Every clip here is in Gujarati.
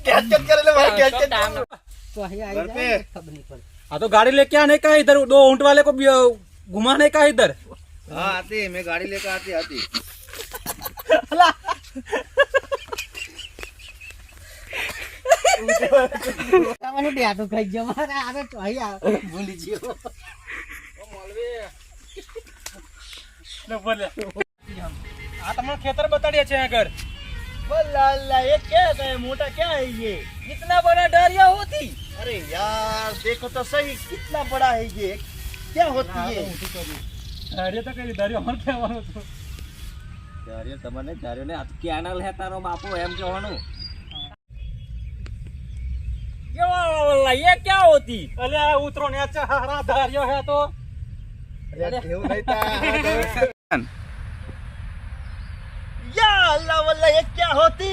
कैच करे भाई कैच तो ही आई घर पे। जाए, खबर नहीं पड़ी। हाँ तो गाड़ी लेके आने का इधर, 2 ऊंट वाले को घुमाने का इधर। हाँ आती मैं गाड़ी लेकर आती તમારું ડેટું ખાઈ ગયો મારે આરે તો અહીં ભૂલી ગયો हाँ तुम्हारा खेतर बता दिया छे अगर। अल्लाह ये क्या है मोटा क्या है ये कितना बड़ा डरिया होती। अरे यार देखो तो सही कितना बड़ा है ये क्या होती है अरे तो कहीं डरियो मत क्या वालो तो। ચાર્યો તમને ચાર્યો ને આ કેનલ હે તારો બાપુ એમ કહેવાનું ये क्या होती। अरे उतरो ने अच्छा हरा डरियो है तो। अरे केव नहीं था या अल्लाह वल्लाह ये क्या होती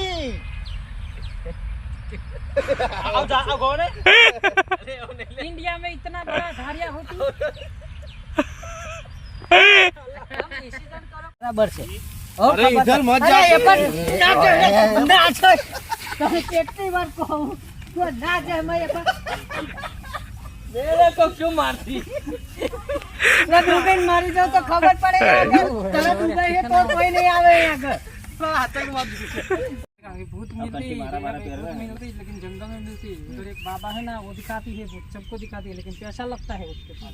अब जा अब कौन है। इंडिया में इतना बड़ा धारिया होती बराबर से अरे इधर मत जा अरे ये पर ना छोड़ તમે કેટલી વાર કહું તો ના જાય મેં એ પર मेरे को क्यों मारती। ના ડૂબીને મારી જાવ તો ખબર પડે તને ડૂબાઈ છે તો કોઈ નહીં આવે આગળ भूत मिलती लेकिन जंगल में मिलती है। उधर एक बाबा है ना वो दिखाती है, वो सबको दिखाती है, लेकिन पैसा लगता है उसके पास।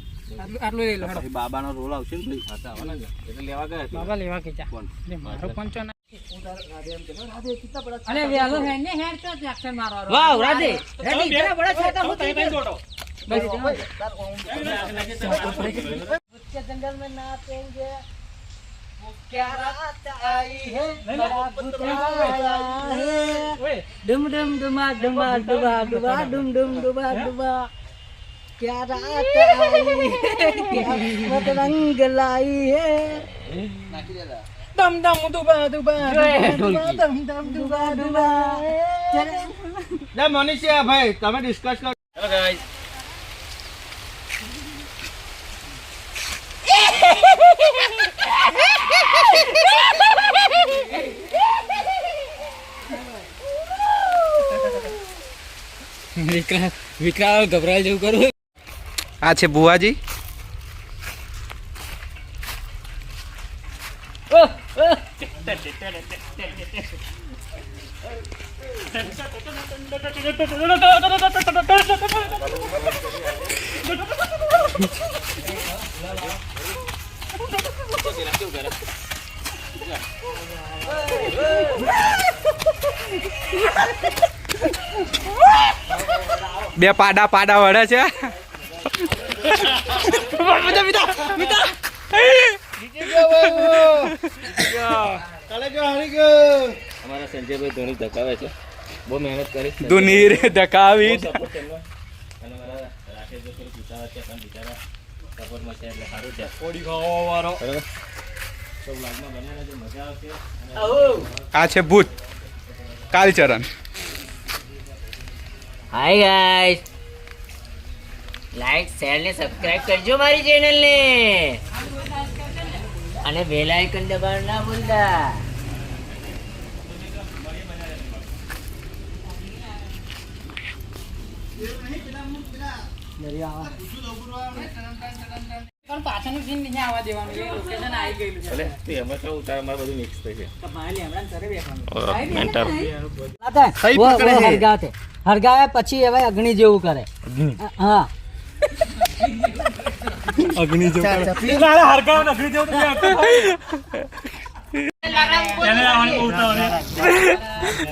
आटलो ले लो बाबा नो रोल આવશે ને ભાઈ ખાતા આવવાના ને એટલે લેવા ગયા છે बाबा लेवा के जा કોણ ले मारो पंचो ना રાધે એમ કે રાધે कितना बड़ा अरे वेलो है ने हेड तो एक्शन मारो वाह राधे रेडी इतना बड़ा छाता होता है उसके जंगल में नाचेंगे वो क्या रात आई है बड़ा भूत आया है डुम डुम डुमा डुमा डुबा डुबा डुम डुम डुबा डुबा क्या रात आई है क्या मत रंग लाई है નાખી દેલા दम दम दुबा दुबा दम दम दुबा दुबा લે મનીષા ભાઈ તમે ડિસ્કસ કરો હેલો ગાઈસ વિકરાળ ગભરાલ જેવું કરું આ છે બુવાજી। બે પાડા પાડા વળે છે। કાલે જો હારી ગયો અમારા સંજયભાઈ ધોની ધકાવે છે બહુ મહેનત કરી છે દુનીર ધકાવી સપોર્ટ છે અને મારા રાકેશ જો થોડું પૂછાવા છે પણ બિચારા સપોર્ટ માં છે એટલે સારું છે ઓડી ખાવા વાળો। બરાબર તો વ્લોગમાં બન્યા જો મજા આવશે આ છે ભૂત કાલચરણ। हाय गाइस लाइक शेयर ने सब्सक्राइब करजो मारी चैनल ने અને બેલ આઇકન દબાવવાનું ના ભૂલતા। પણ પાછળનું સીન નહીં આવવા દેવાનું એ લોકેશન આવી ગયેલું છે એટલે તે એમાં કેવું તારે મારે બધું મિક્સ થઈ છે તો ભાઈ લેમડા ઘરે બેઠવાનું મેન્ટલ હરગાવ હરગાવે પછી હવે અગ્નિ જેવું કરે હા અગ્નિ જો હરકાવ અગ્નિ જેવું તો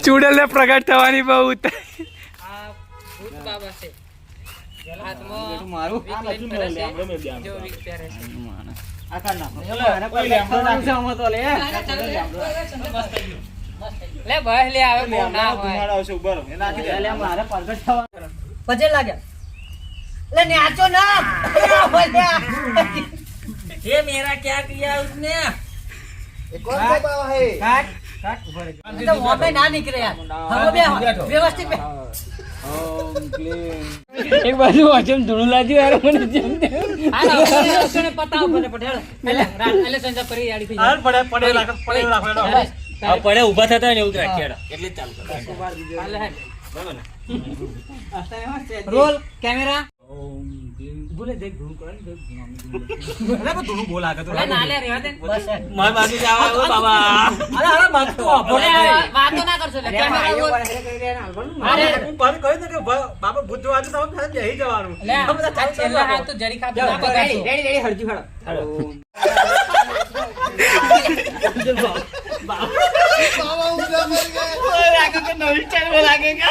ચૂડેલ ને પ્રગટ થવાની બહુ ભૂત બાબા છે મારું લે ભાઈ લે આવે બહુ ના હોય આવશે ઉભા રહો એ નાખી દે એટલે મારે પ્રગટ થવા પજે લાગ્યા લે નાચો ના ये मेरा क्या किया उसने એ કોણ છે બાવા હે કાટ કાટ ઉભા રહે તો મોમે ના નીકળે યાર હવે બે વ્યવસ્થિત બે एक बार वाचन धुणू लाज्યું યાર મને જેમ હાલો ઓસને પતાવ પડે પટેલ એટલે રાત એટલે સંજા પરી યાડી થઈ હાલ પડે પડે રાખો પડે ઊભા થતા ને એવું રાખીએ એટલે ચાલુ હાલે બરાબર ને રોલ કેમેરા અરે પણ ધૂનું બોલ આગળ તો ના લે રેવા દે બસ માર બાજુ જ આવા ઓ બાબા અરે માથું બોલે વાતો ના કરશો લે કેમેરા રોલ અરે હું પાણી કહ્યું ને કે બાબા ભૂત જોવા તો તમે બેહી જવાનું લે આ બધા છેલ્લા હાથ તો જરી કાપ ના બગાડશો રેડી હરજી ફળો લાગે કે નવી સ્ટાઈલ લાગે કે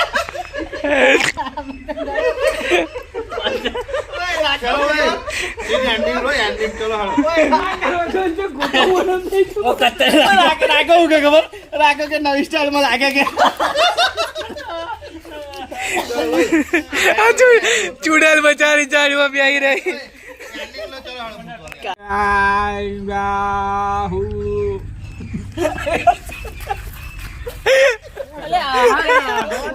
એન્ડિંગ રો એન્ડિંગ ચલો હાલો ઓ કત્તર રાગે હું કે ખબર રાગે કે નવી સ્ટાઈલ માં લાગે કે ચુડેલ બચારી જાળીમાં બેહી રહી એન્ડિંગ લો ચલો હાલો અલે આ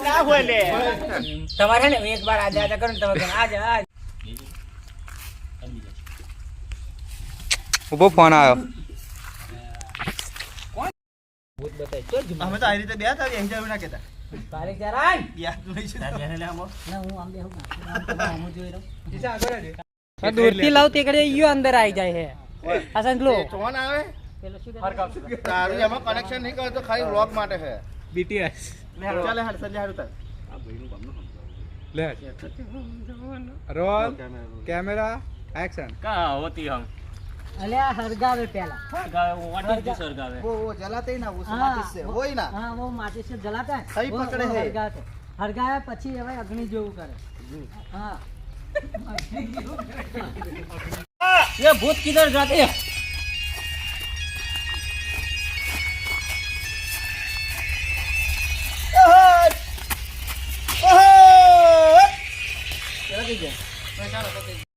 ના બોલે તમારે ને એક બાર આજા આજા કરો ને તમે આજા ઉભો ફોન આવ્યો અમે તો આ રીતે બે હતા એમ જાવ ના કેતા તારે જરા યાર તું નહીં છે ના હું આમ બેહું ના હું જોઈ રહ્યો દૂરથી લાવ તે કડે ઈયો અંદર આવી જાય હે આ સંજલો ફોન આવે પેલો શું તારું એમાં કનેક્શન નહીં કરતો ખાલી વ્લોગ માટે છે બીટીએસ ચાલે હાલ સંજય હારું તાર લે રોલ કેમેરા એક્શન કા હોતી હમ અલે આ હરગાવે પેલા ગાવે વાટી દી સરગાવે वो जलाते ही ना वो हाँ, माचिस से वो ही ना हाँ वो माचिस से जलाता है सही वो पकड़े है। हरगाते हरगाया પછી હવે અગ્નિ જેવું કરે हाँ ये भूत किधर जाते हैं चला